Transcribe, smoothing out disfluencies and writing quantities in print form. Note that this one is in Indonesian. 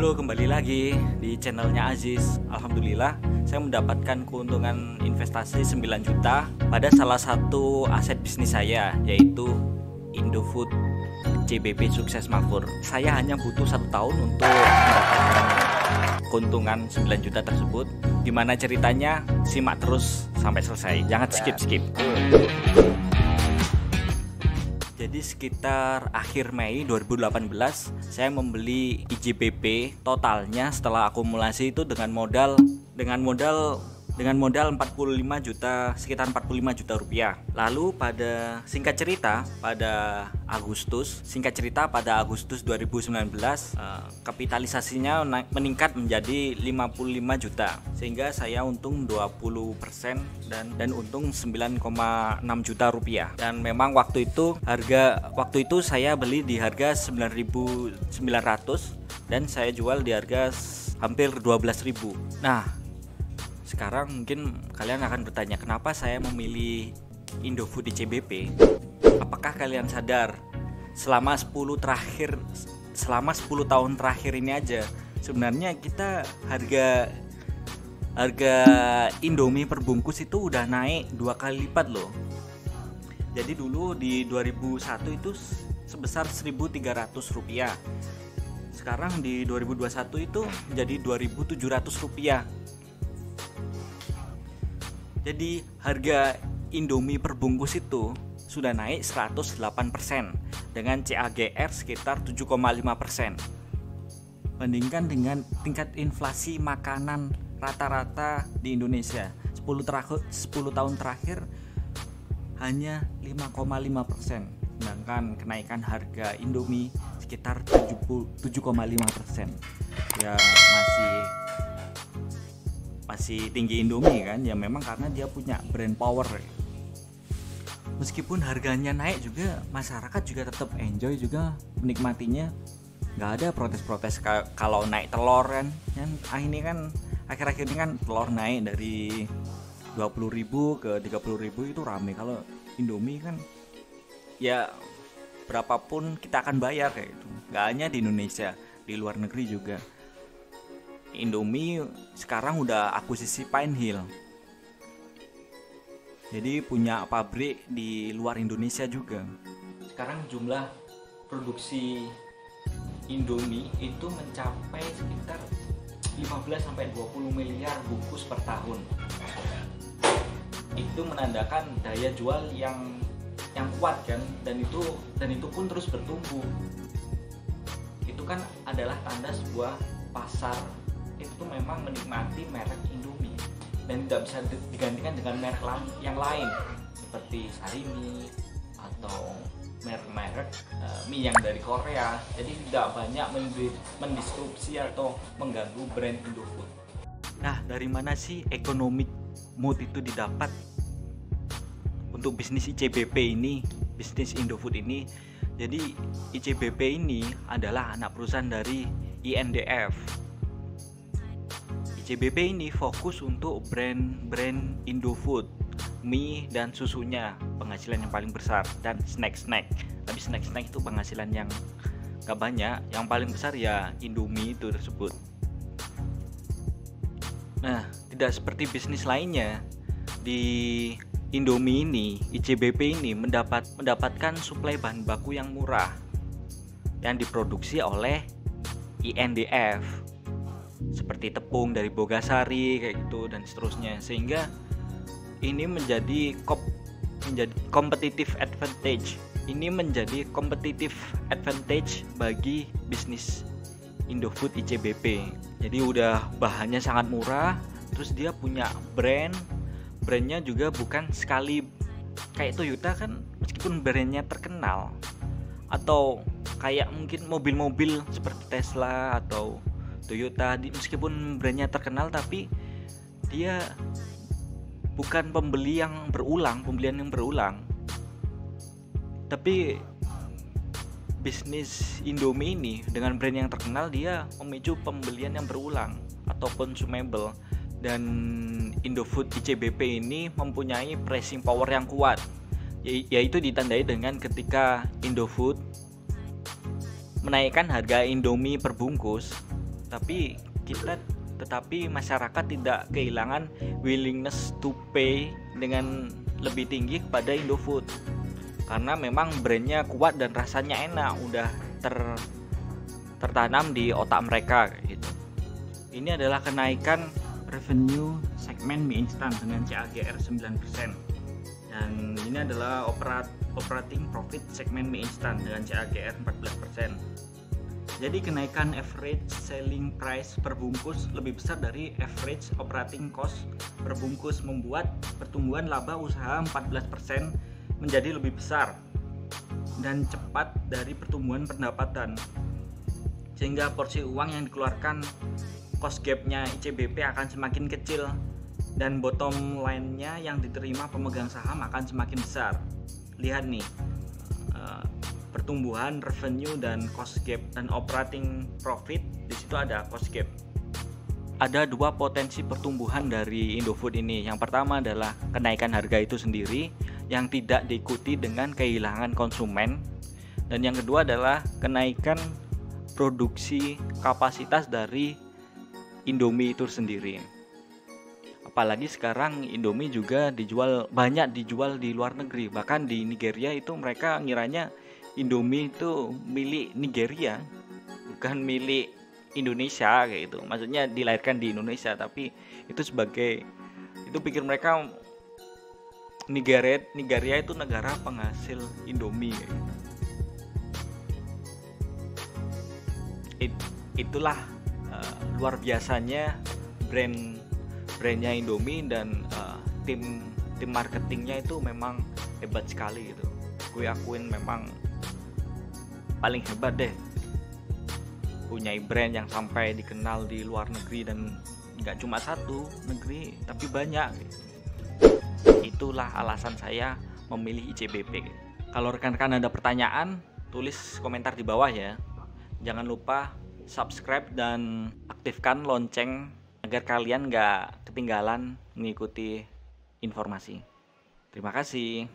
Halo, kembali lagi di channelnya Aziz. Alhamdulillah, saya mendapatkan keuntungan investasi 9 juta pada salah satu aset bisnis saya, yaitu Indofood CBP Sukses Makmur. Saya hanya butuh 1 tahun untuk mendapatkan keuntungan 9 juta tersebut. Gimana ceritanya? Simak terus sampai selesai, jangan skip. Jadi sekitar akhir Mei 2018 saya membeli IJBP. Totalnya setelah akumulasi itu dengan modal 45 juta, sekitar 45 juta rupiah. Lalu pada Agustus 2019 kapitalisasinya meningkat menjadi 55 juta, sehingga saya untung 20% dan untung 9,6 juta rupiah. Dan memang waktu itu saya beli di harga 9.900 dan saya jual di harga hampir 12.000. Nah, sekarang mungkin kalian akan bertanya, kenapa saya memilih Indofood di CBP? Apakah kalian sadar selama 10 tahun terakhir ini aja sebenarnya kita harga Indomie perbungkus itu udah naik 2 kali lipat loh. Jadi dulu di 2001 itu sebesar 1.300 rupiah. Sekarang di 2021 itu menjadi 2.700 rupiah. Jadi harga Indomie perbungkus itu sudah naik 108% dengan CAGR sekitar 7,5%. Bandingkan dengan tingkat inflasi makanan rata-rata di Indonesia 10 tahun terakhir hanya 5,5%. Sedangkan kenaikan harga Indomie sekitar 7,5%. Ya masih tinggi Indomie kan, ya memang karena dia punya brand power. Meskipun harganya naik juga, masyarakat juga tetap enjoy juga menikmatinya. Nggak ada protes-protes kalau naik telur kan. Akhir-akhir ini kan telur naik dari 20.000 ke 30.000 itu rame. Kalau Indomie kan ya berapapun kita akan bayar kayak itu. Nggak hanya di Indonesia, di luar negeri juga. Indomie sekarang udah akuisisi Pinehill, jadi punya pabrik di luar Indonesia juga. Sekarang jumlah produksi Indomie itu mencapai sekitar 15-20 miliar bungkus per tahun. Itu menandakan daya jual yang kuat kan, dan itu pun terus bertumbuh. Itu kan adalah tanda sebuah pasar itu memang menikmati merek Indomie dan tidak bisa digantikan dengan merek yang lain seperti Sarimi atau merek mie yang dari Korea. Jadi tidak banyak mendisrupsi atau mengganggu brand Indofood. Nah, dari mana sih economic mood itu didapat untuk bisnis ICBP ini, bisnis Indofood ini? Jadi ICBP ini adalah anak perusahaan dari INDF. ICBP ini fokus untuk brand Indofood, mie dan susunya, penghasilan yang paling besar, dan snack. Tapi snack itu penghasilan yang gak banyak, yang paling besar ya Indomie itu tersebut. Nah, tidak seperti bisnis lainnya, di Indomie ini, ICBP ini mendapatkan suplai bahan baku yang murah yang diproduksi oleh INDF, seperti tepung dari Bogasari kayak gitu dan seterusnya, sehingga ini menjadi competitive advantage. Ini menjadi competitive advantage bagi bisnis Indofood ICBP. Jadi udah bahannya sangat murah, terus dia punya brandnya juga bukan sekali kayak Toyota kan, meskipun brandnya terkenal, atau kayak mungkin mobil-mobil seperti Tesla atau Toyota, meskipun brandnya terkenal tapi dia bukan pembelian yang berulang. Tapi bisnis Indomie ini dengan brand yang terkenal, dia memicu pembelian yang berulang atau consumable. Dan Indofood ICBP ini mempunyai pricing power yang kuat, yaitu ditandai dengan ketika Indofood menaikkan harga Indomie perbungkus tetapi masyarakat tidak kehilangan willingness to pay dengan lebih tinggi kepada Indofood, karena memang brandnya kuat dan rasanya enak, udah tertanam di otak mereka gitu. Ini adalah kenaikan revenue segmen mie instan dengan CAGR 9%, dan ini adalah operating profit segmen mie instan dengan CAGR 14%. Jadi kenaikan average selling price per bungkus lebih besar dari average operating cost per bungkus, membuat pertumbuhan laba usaha 14% menjadi lebih besar dan cepat dari pertumbuhan pendapatan, sehingga porsi uang yang dikeluarkan cost gap-nya ICBP akan semakin kecil dan bottom line-nya yang diterima pemegang saham akan semakin besar. Lihat nih, pertumbuhan revenue dan cost gap dan operating profit, di situ ada cost gap. Ada dua potensi pertumbuhan dari Indofood ini. Yang pertama adalah kenaikan harga itu sendiri yang tidak diikuti dengan kehilangan konsumen, dan yang kedua adalah kenaikan produksi kapasitas dari Indomie itu sendiri. Apalagi sekarang Indomie juga banyak dijual di luar negeri, bahkan di Nigeria itu mereka ngiranya Indomie itu milik Nigeria, bukan milik Indonesia kayak gitu. Maksudnya dilahirkan di Indonesia, tapi itu pikir mereka Nigeria itu negara penghasil Indomie kayak gitu. Itulah luar biasanya brandnya Indomie, dan tim marketingnya itu memang hebat sekali gitu. Gue akuin memang paling hebat deh, punya brand yang sampai dikenal di luar negeri, dan nggak cuma satu negeri tapi banyak. Itulah alasan saya memilih ICBP. Kalau rekan-rekan ada pertanyaan, tulis komentar di bawah ya. Jangan lupa subscribe dan aktifkan lonceng agar kalian nggak ketinggalan mengikuti informasi. Terima kasih.